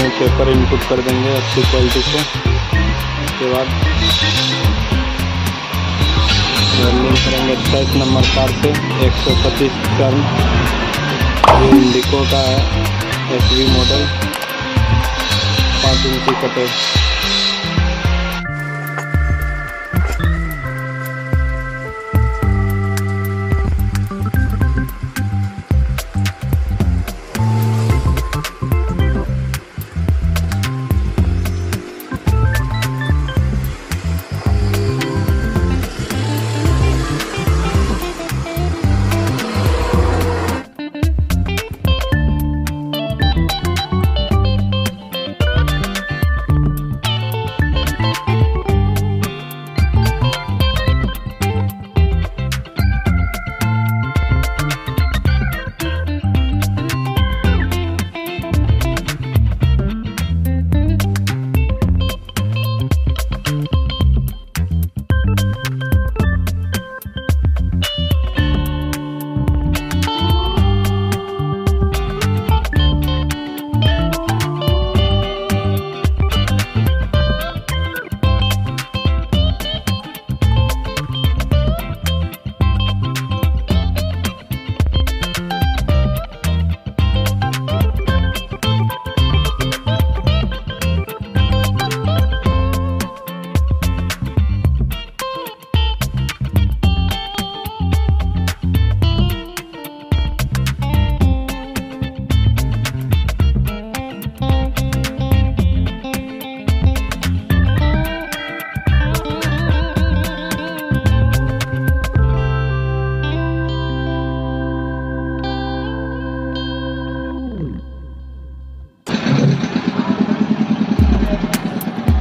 इसमें paper input कर देंगे अच्छी क्वालिटी से। उसके बाद वेल्डिंग करेंगे 23 नंबर तार से 125 टर्न। ये इंडिको का है SV मॉडल 5 इंची कटर।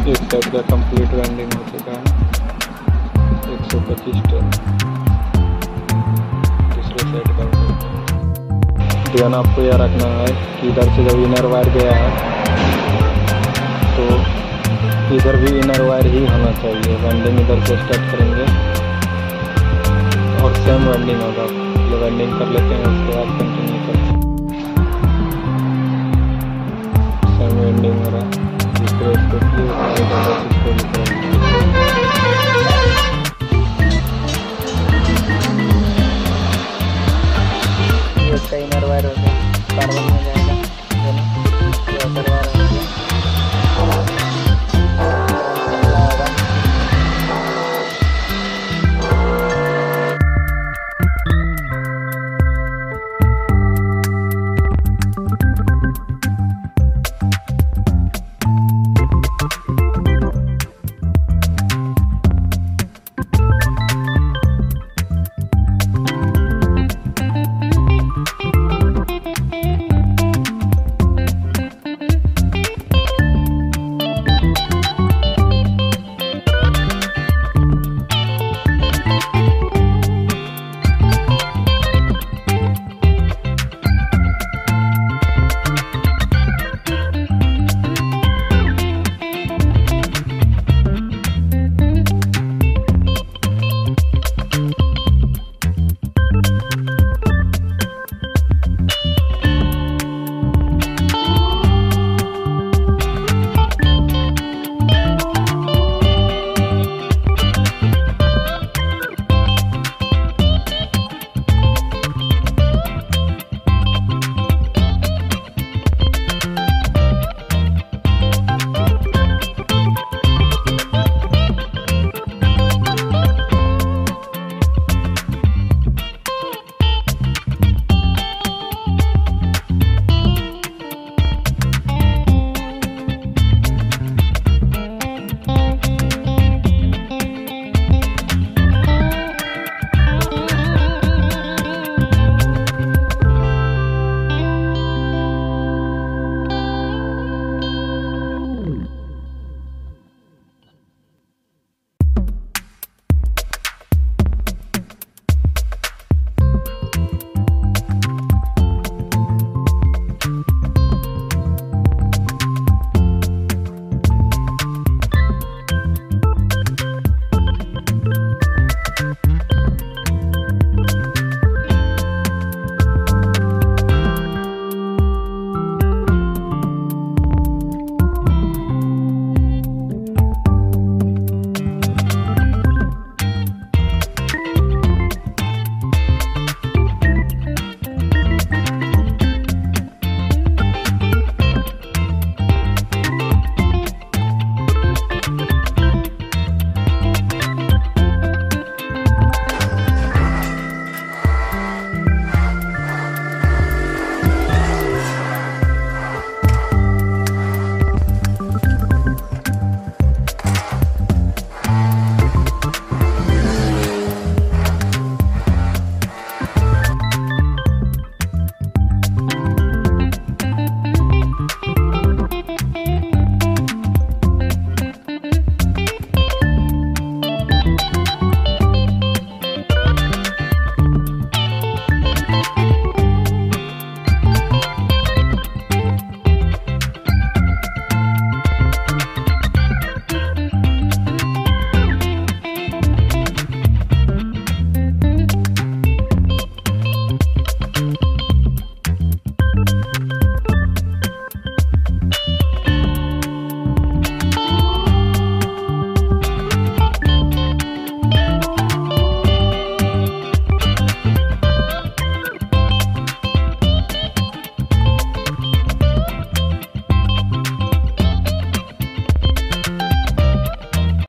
एक साइड का कंप्लीट वेल्डिंग हो चुका है 125 टन। दूसरे साइड का ध्यान आपको यह रखना है कि इधर से जब इनर वायर गया है तो इधर भी इनर वायर ही होना चाहिए। वेल्डिंग इधर से स्टार्ट करेंगे और सेम वेल्डिंग होगा। ये वेल्डिंग कर लेते हैं, उसके बाद कंटिन्यू करते हैं। सेम वेल्डिंग हो रहा है। इसका इनर वायर होगा कार्बन में जाएगा।